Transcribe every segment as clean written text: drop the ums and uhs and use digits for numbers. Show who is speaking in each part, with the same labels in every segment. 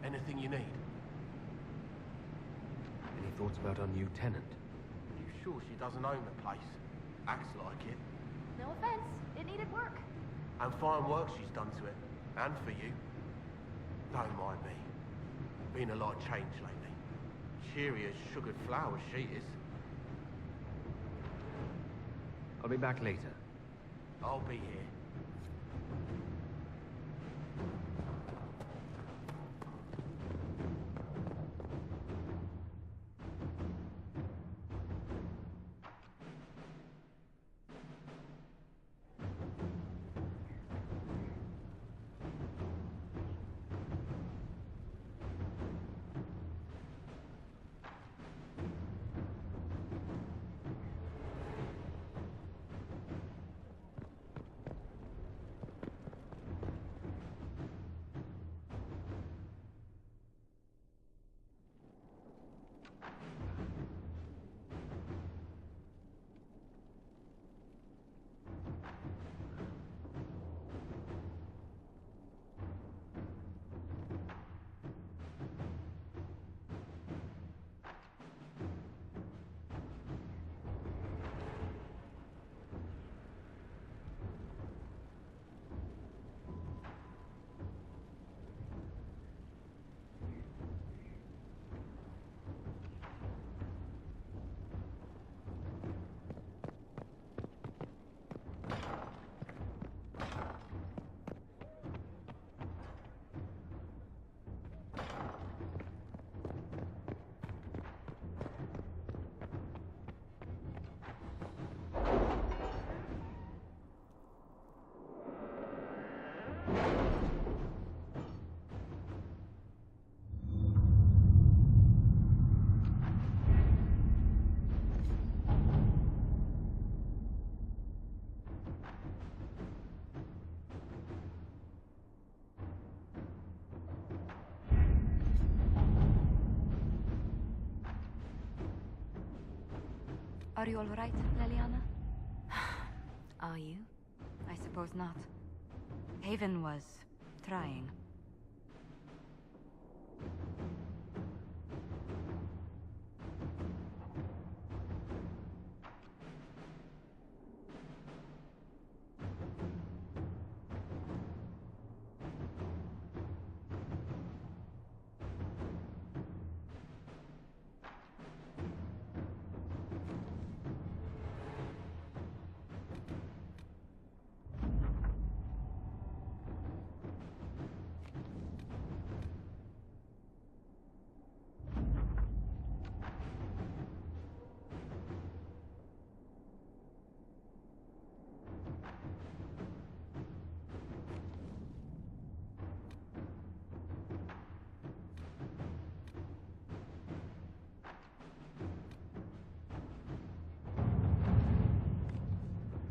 Speaker 1: Anything you need?
Speaker 2: Any thoughts about our new tenant?
Speaker 1: You sure she doesn't own the place? Acts like it.
Speaker 3: No offense, it needed work.
Speaker 1: And fine work she's done to it. And for you. Don't mind me. Been a lot of change lately. Cheery as sugared flowers she is.
Speaker 2: I'll be back later.
Speaker 1: I'll be here.
Speaker 3: Are you all right, Leliana? Are you? I suppose not. Haven was trying.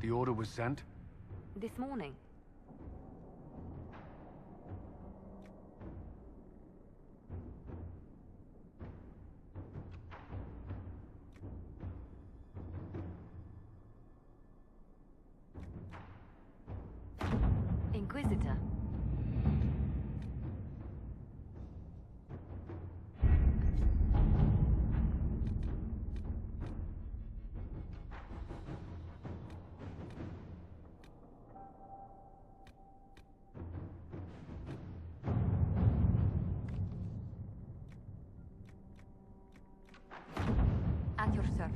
Speaker 4: The order was sent?
Speaker 3: This morning. Inquisitor. At your service.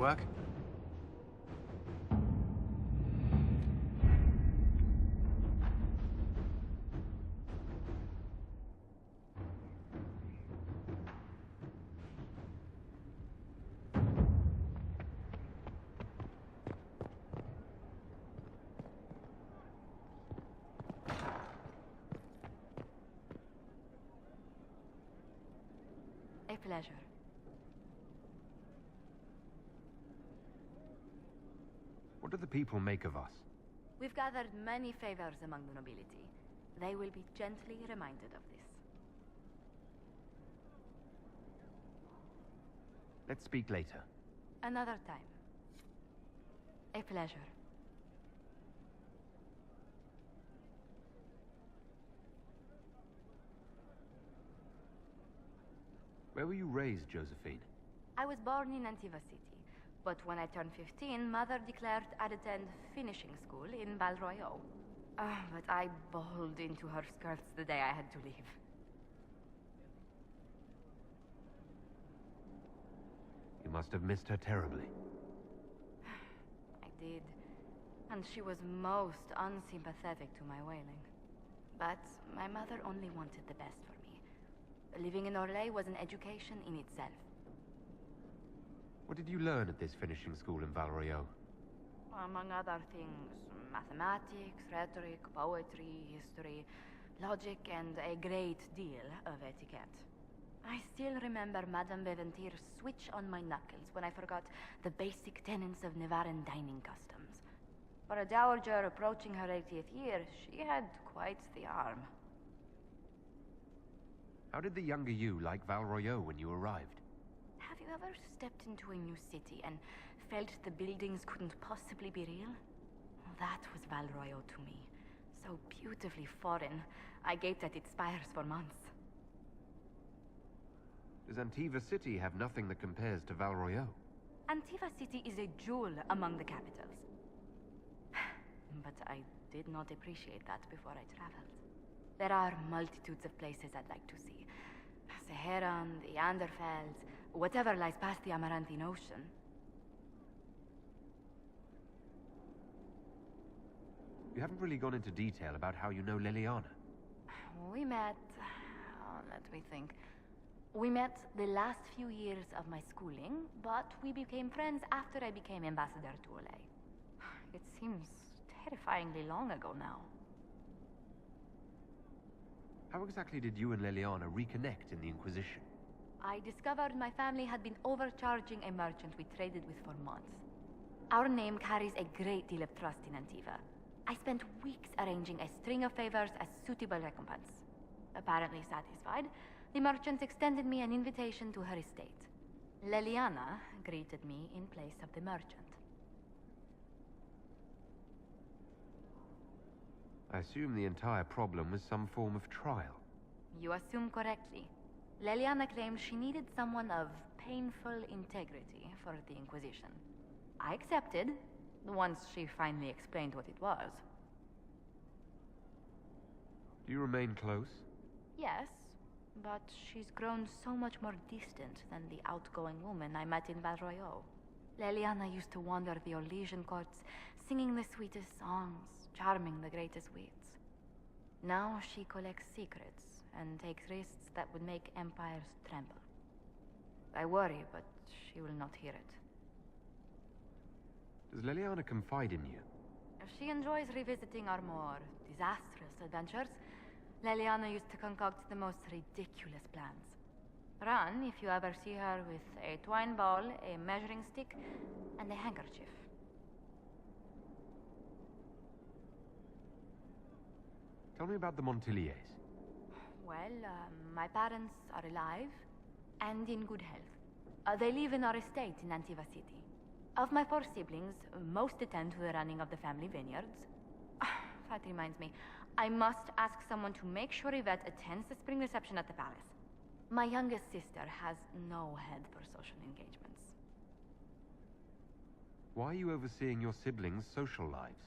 Speaker 4: work?
Speaker 3: A pleasure.
Speaker 2: What do the people make of us?
Speaker 3: We've gathered many favors among the nobility. They will be gently reminded of this.
Speaker 2: Let's speak later.
Speaker 3: Another time. A pleasure.
Speaker 2: Where were you raised, Josephine?
Speaker 3: I was born in Antiva City, but when I turned 15, Mother declared I'd attend finishing school in Val Royeaux. But I bawled into her skirts the day I had to leave.
Speaker 2: You must have missed her terribly.
Speaker 3: I did. And she was most unsympathetic to my wailing. But my mother only wanted the best for me. Living in Orlais was an education in itself.
Speaker 2: What did you learn at this finishing school in Val Royeaux?
Speaker 3: Among other things, mathematics, rhetoric, poetry, history, logic, and a great deal of etiquette. I still remember Madame Beventir's switch on my knuckles when I forgot the basic tenets of Nevaran dining customs. For a dowager approaching her 80th year, she had quite the arm.
Speaker 2: How did the younger you like Val Royeaux when you arrived?
Speaker 3: Have you ever stepped into a new city and felt the buildings couldn't possibly be real? That was Val Royeaux to me. So beautifully foreign, I gaped at its spires for months.
Speaker 2: Does Antiva City have nothing that compares to Val Royeaux?
Speaker 3: Antiva City is a jewel among the capitals. But I did not appreciate that before I traveled. There are multitudes of places I'd like to see. Saharan, the Anderfels, whatever lies past the Amarantine Ocean.
Speaker 2: You haven't really gone into detail about how you know Leliana.
Speaker 3: We met... let me think. We met the last few years of my schooling, but we became friends after I became ambassador to Orlais. It seems terrifyingly long ago now.
Speaker 2: How exactly did you and Leliana reconnect in the Inquisition?
Speaker 3: I discovered my family had been overcharging a merchant we traded with for months. Our name carries a great deal of trust in Antiva. I spent weeks arranging a string of favors as suitable recompense. Apparently satisfied, the merchant extended me an invitation to her estate. Leliana greeted me in place of the merchant.
Speaker 2: I assume the entire problem was some form of trial.
Speaker 3: You assume correctly. Leliana claimed she needed someone of painful integrity for the Inquisition. I accepted, once she finally explained what it was.
Speaker 2: Do you remain close?
Speaker 3: Yes, but she's grown so much more distant than the outgoing woman I met in Val Royeaux. Leliana used to wander the Orlesian courts, singing the sweetest songs, charming the greatest wits. Now she collects secrets and takes risks that would make empires tremble. I worry, but she will not hear it.
Speaker 2: Does Leliana confide in you?
Speaker 3: If she enjoys revisiting our more disastrous adventures, Leliana used to concoct the most ridiculous plans. Run if you ever see her with a twine ball, a measuring stick, and a handkerchief.
Speaker 2: Tell me about the Montiliers.
Speaker 3: Well, my parents are alive and in good health. They live in our estate in Antiva City. Of my 4 siblings, most attend to the running of the family vineyards. That reminds me, I must ask someone to make sure Yvette attends the spring reception at the palace. My youngest sister has no head for social engagements.
Speaker 2: Why are you overseeing your siblings' social lives?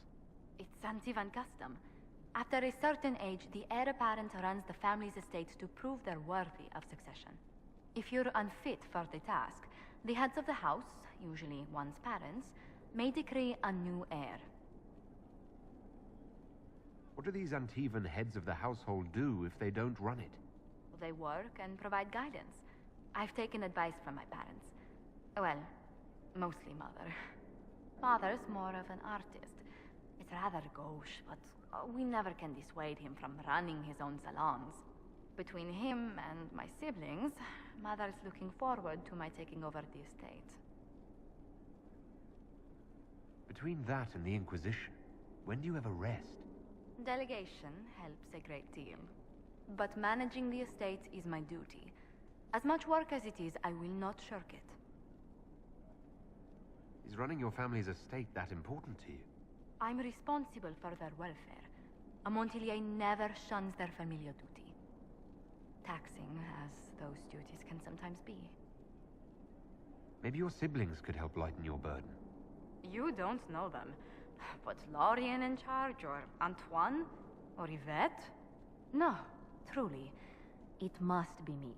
Speaker 3: It's Antivan custom. After a certain age, the heir apparent runs the family's estate to prove they're worthy of succession. If you're unfit for the task, The heads of the house, usually one's parents, may decree a new heir.
Speaker 2: What do these Antivan heads of the household do if they don't run it?
Speaker 3: They work and provide guidance. I've taken advice from my parents. Well, mostly mother. Father's more of an artist. It's rather gauche, but we never can dissuade him from running his own salons. Between him and my siblings, Mother's looking forward to my taking over the estate.
Speaker 2: Between that and the Inquisition, when do you ever rest?
Speaker 3: Delegation helps a great deal. But managing the estate is my duty. As much work as it is, I will not shirk it.
Speaker 2: Is running your family's estate that important to you?
Speaker 3: I'm responsible for their welfare. A Montilier never shuns their familial duty. Taxing as those duties can sometimes be.
Speaker 2: Maybe your siblings could help lighten your burden.
Speaker 3: You don't know them. But Lorien in charge, or Antoine, or Yvette? No, truly. It must be me.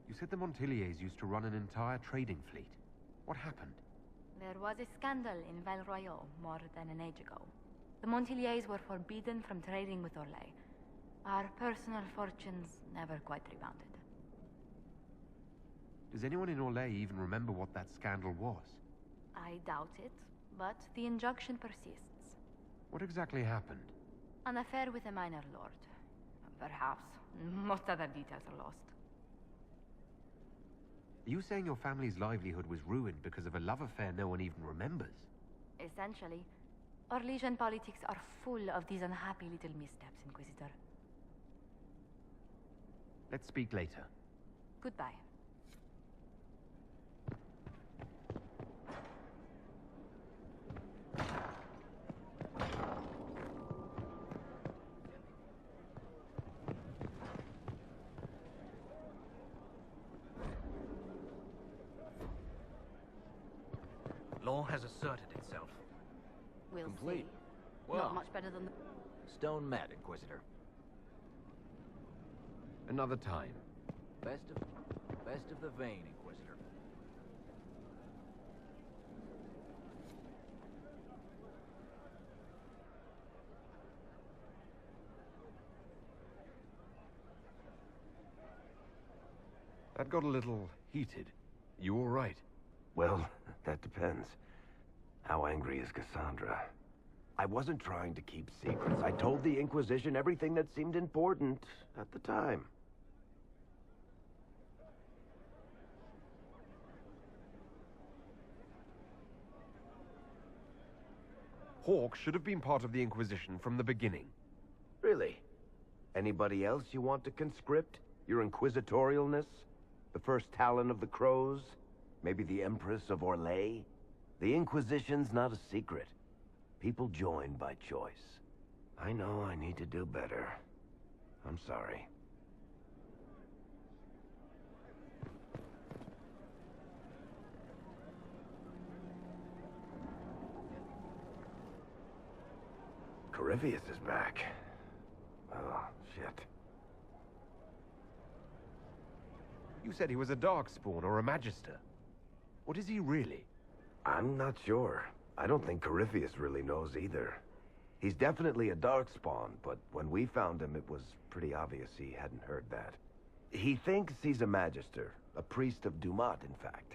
Speaker 2: You said the Montiliers used to run an entire trading fleet. What happened?
Speaker 3: There was a scandal in Val Royaux more than an age ago. The Montiliers were forbidden from trading with Orlais. Our personal fortunes never quite rebounded.
Speaker 2: Does anyone in Orlais even remember what that scandal was?
Speaker 3: I doubt it, but the injunction persists.
Speaker 2: What exactly happened?
Speaker 3: An affair with a minor lord. Perhaps. Most other details are lost.
Speaker 2: Are you saying your family's livelihood was ruined because of a love affair no one even remembers?
Speaker 3: Essentially, Orlesian politics are full of these unhappy little missteps, Inquisitor.
Speaker 2: Let's speak later.
Speaker 3: Goodbye.
Speaker 5: Law has asserted itself.
Speaker 3: We'll
Speaker 5: Complete.
Speaker 3: see.
Speaker 5: Well,
Speaker 3: Not much better than the...
Speaker 5: Stone mad, Inquisitor.
Speaker 2: Another time.
Speaker 5: Best of the vein, Inquisitor.
Speaker 2: That got a little heated. You all right?
Speaker 6: Well, that depends. How angry is Cassandra? I wasn't trying to keep secrets. I told the Inquisition everything that seemed important at the time.
Speaker 2: Hawke should have been part of the Inquisition from the beginning.
Speaker 6: Really? Anybody else you want to conscript? Your inquisitorialness? The first Talon of the Crows? Maybe the Empress of Orlais? The Inquisition's not a secret. People join by choice. I know I need to do better. I'm sorry. Corypheus is back. Oh, shit.
Speaker 2: You said he was a Darkspawn or a Magister. What is he really?
Speaker 6: I'm not sure. I don't think Corypheus really knows either. He's definitely a Darkspawn, but when we found him, it was pretty obvious he hadn't heard that. He thinks he's a Magister, a priest of Dumat, in fact.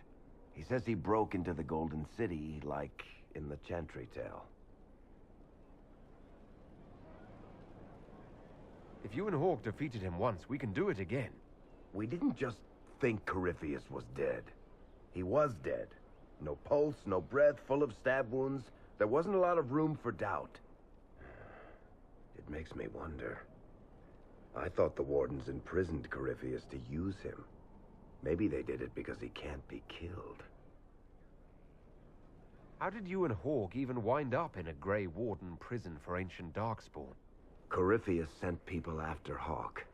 Speaker 6: He says he broke into the Golden City, like in the Chantry tale.
Speaker 2: If you and Hawke defeated him once, we can do it again.
Speaker 6: We didn't just think Corypheus was dead. He was dead. No pulse, no breath, full of stab wounds. There wasn't a lot of room for doubt. It makes me wonder. I thought the Wardens imprisoned Corypheus to use him. Maybe they did it because he can't be killed.
Speaker 2: How did you and Hawke even wind up in a Grey Warden prison for ancient Darkspawn?
Speaker 6: Corypheus sent people after Hawke.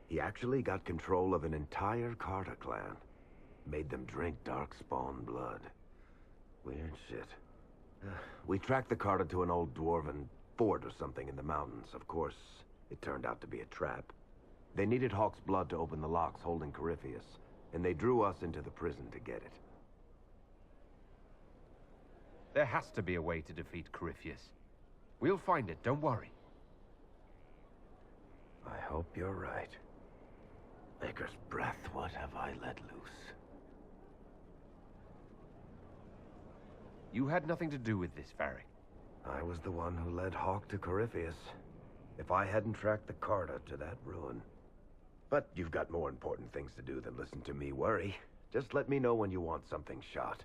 Speaker 6: He actually got control of an entire Carter clan. Made them drink Darkspawn blood. Weird shit. We tracked the Carter to an old dwarven fort or something in the mountains. Of course, it turned out to be a trap. They needed Hawk's blood to open the locks holding Corypheus, and they drew us into the prison to get it.
Speaker 2: There has to be a way to defeat Corypheus. We'll find it, don't worry.
Speaker 6: I hope you're right. Maker's breath, what have I let loose?
Speaker 2: You had nothing to do with this, Varric.
Speaker 6: I was the one who led Hawk to Corypheus. If I hadn't tracked the Carta to that ruin. But you've got more important things to do than listen to me worry. Just let me know when you want something shot.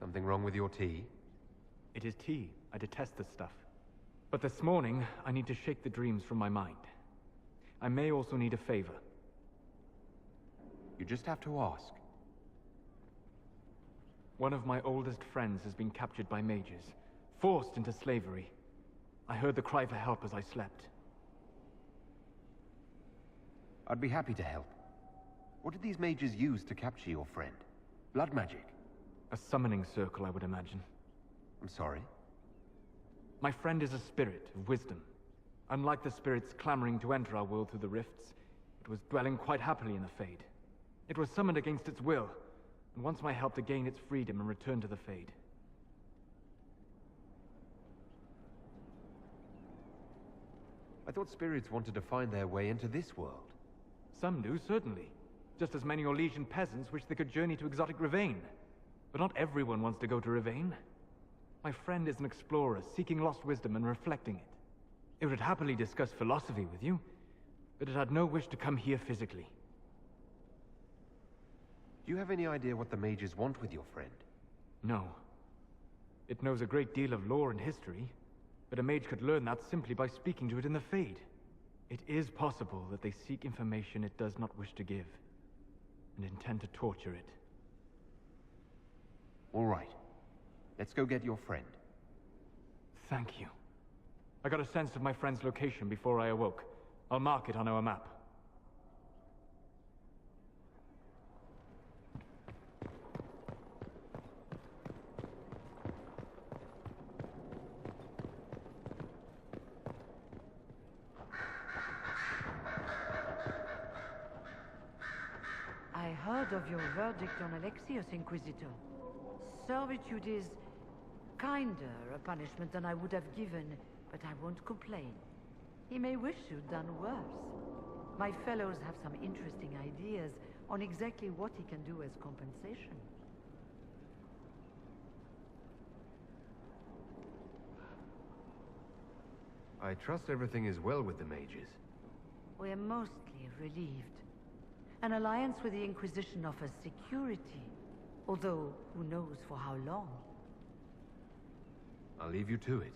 Speaker 2: Something wrong with your tea?
Speaker 7: It is tea. I detest this stuff. But this morning, I need to shake the dreams from my mind. I may also need a favor.
Speaker 2: You just have to ask.
Speaker 7: One of my oldest friends has been captured by mages, forced into slavery. I heard the cry for help as I slept.
Speaker 2: I'd be happy to help. What did these mages use to capture your friend? Blood magic?
Speaker 7: A summoning circle, I would imagine.
Speaker 2: I'm sorry.
Speaker 7: My friend is a spirit of wisdom. Unlike the spirits clamoring to enter our world through the rifts, it was dwelling quite happily in the Fade. It was summoned against its will, and wants my help to gain its freedom and return to the Fade.
Speaker 2: I thought spirits wanted to find their way into this world.
Speaker 7: Some do, certainly. Just as many Orlesian peasants wish they could journey to exotic Rivain. But not everyone wants to go to Rivain. My friend is an explorer, seeking lost wisdom and reflecting it. It would happily discuss philosophy with you, but it had no wish to come here physically.
Speaker 2: Do you have any idea what the mages want with your friend?
Speaker 7: No. It knows a great deal of lore and history, but a mage could learn that simply by speaking to it in the Fade. It is possible that they seek information it does not wish to give, and intend to torture it.
Speaker 2: All right. Let's go get your friend.
Speaker 7: Thank you. I got a sense of my friend's location before I awoke. I'll mark it on our map.
Speaker 8: I heard of your verdict on Alexios, Inquisitor. Servitude is kinder a punishment than I would have given, but I won't complain. He may wish you'd done worse. My fellows have some interesting ideas on exactly what he can do as compensation.
Speaker 2: I trust everything is well with the mages.
Speaker 8: We're mostly relieved. An alliance with the Inquisition offers security, although who knows for how long.
Speaker 2: I'll leave you to it.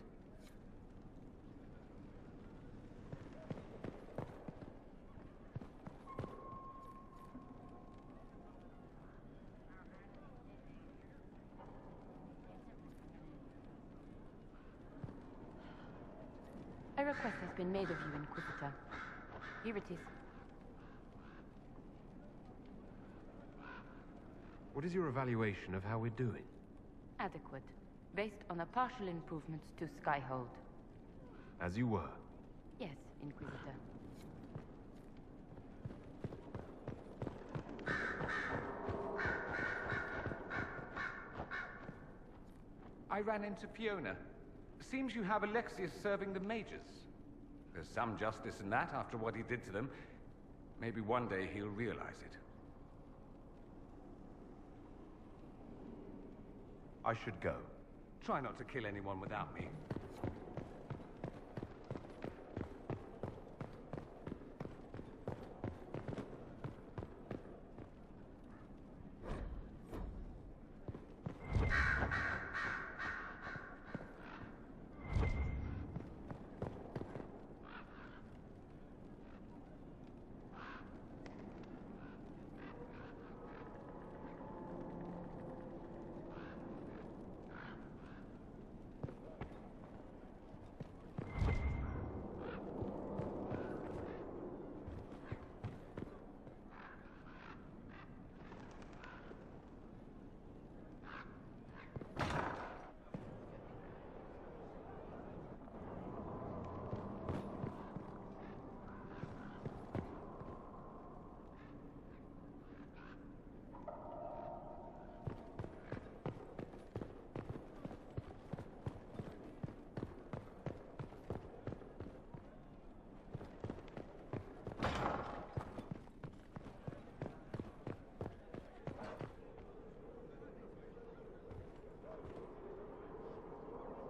Speaker 3: A request has been made of you, Inquisitor. Here it is.
Speaker 2: What is your evaluation of how we're doing?
Speaker 3: Adequate. Based on the partial improvements to Skyhold.
Speaker 2: As you were.
Speaker 3: Yes, Inquisitor.
Speaker 9: I ran into Fiona. Seems you have Alexius serving the mages. There's some justice in that after what he did to them. Maybe one day he'll realize it.
Speaker 2: I should go.
Speaker 9: Try not to kill anyone without me.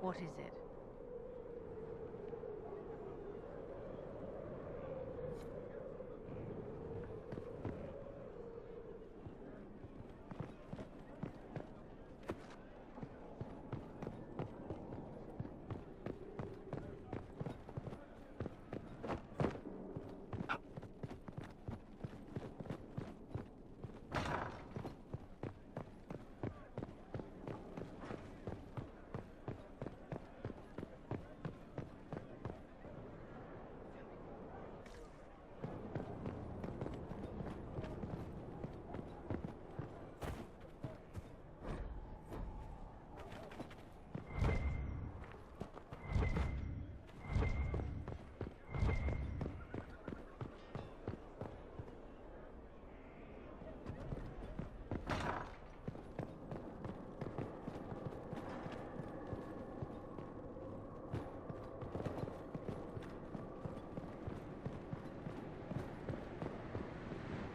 Speaker 8: What is it?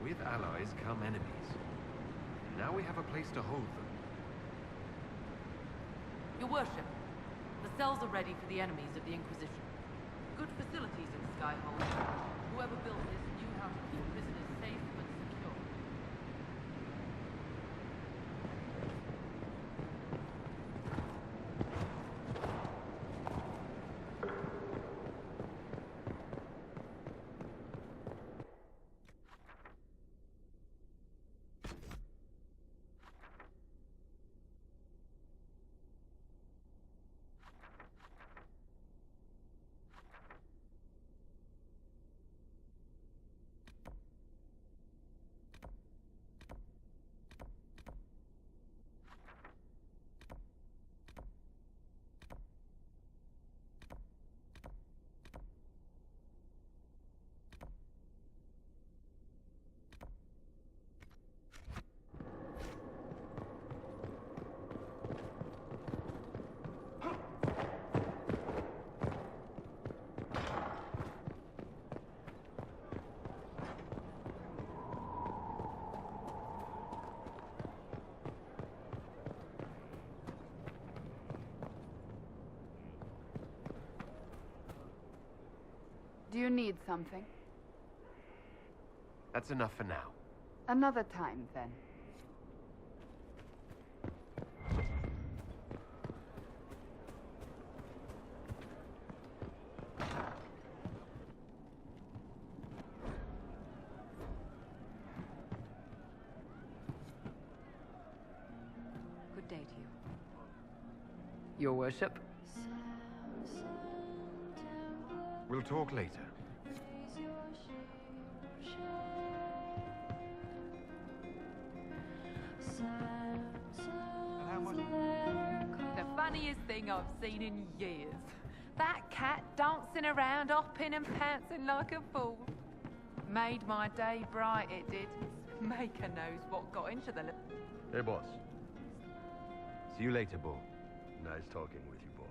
Speaker 2: With allies come enemies. Now we have a place to hold them.
Speaker 10: Your worship, the cells are ready for the enemies of the Inquisition. Good facilities in Skyhold. Whoever built this knew how to keep prisoners safe but secure.
Speaker 11: Do you need something?
Speaker 2: That's enough for now.
Speaker 11: Another time, then.
Speaker 10: Good day to you.
Speaker 5: Your worship?
Speaker 2: We'll talk later.
Speaker 10: The funniest thing I've seen in years. That cat dancing around, hopping and pouncing like a fool. Made my day bright, it did. Maker knows what got into the...
Speaker 6: Hey, boss.
Speaker 2: See you later, Bull.
Speaker 6: Nice talking with you, boss.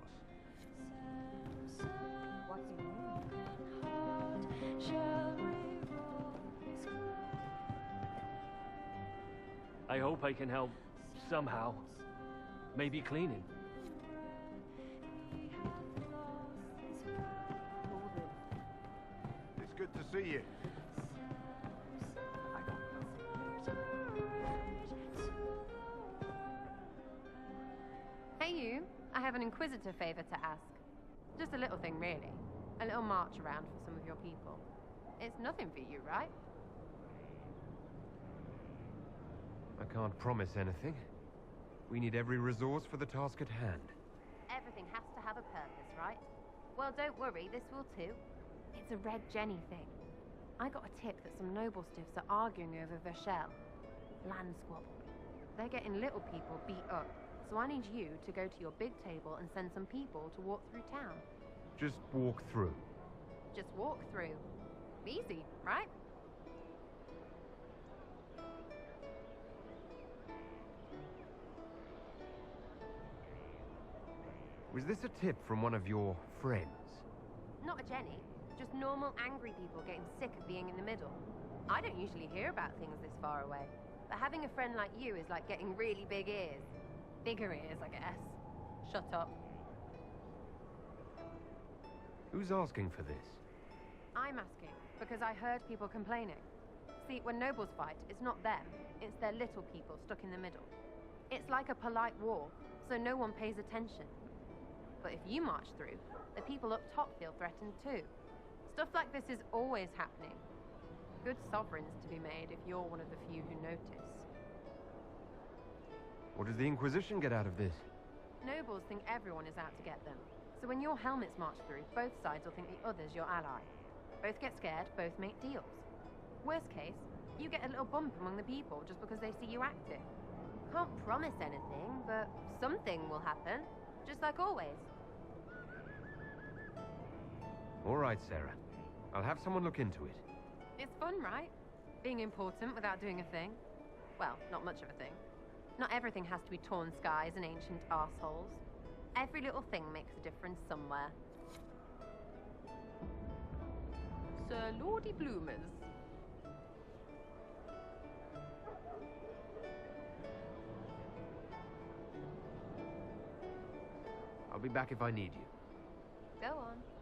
Speaker 12: I hope I can help somehow. Maybe cleaning.
Speaker 6: It's good to see you.
Speaker 13: Hey you, I have an Inquisitor favor to ask. Just a little thing, really. A little march around for some of your people. It's nothing for you, right?
Speaker 2: I can't promise anything. We need every resource for the task at hand.
Speaker 13: Everything has to have a purpose, right? Well, don't worry, this will too. It's a Red Jenny thing. I got a tip that some noble stiffs are arguing over Vershel. Land squabble. They're getting little people beat up. So I need you to go to your big table and send some people to walk through town.
Speaker 2: Just walk through.
Speaker 13: Just walk through. Easy, right?
Speaker 2: Was this a tip from one of your friends?
Speaker 13: Not a Jenny. Just normal angry people getting sick of being in the middle. I don't usually hear about things this far away. But having a friend like you is like getting really big ears. Bigger ears, I guess. Shut up.
Speaker 2: Who's asking for this?
Speaker 13: I'm asking because I heard people complaining. See, when nobles fight, it's not them, it's their little people stuck in the middle. It's like a polite war, so no one pays attention. But if you march through, the people up top feel threatened too. Stuff like this is always happening. Good sovereigns to be made if you're one of the few who notice.
Speaker 2: What does the Inquisition get out of this?
Speaker 13: Nobles think everyone is out to get them. So when your helmets march through, both sides will think the other's your ally. Both get scared, both make deals. Worst case, you get a little bump among the people just because they see you active. Can't promise anything, but something will happen. Just like always.
Speaker 2: All right, Sarah. I'll have someone look into it.
Speaker 13: It's fun, right? Being important without doing a thing. Well, not much of a thing. Not everything has to be torn skies and ancient arseholes. Every little thing makes a difference somewhere. Sir Lordy Bloomers.
Speaker 2: I'll be back if I need you.
Speaker 13: Go on.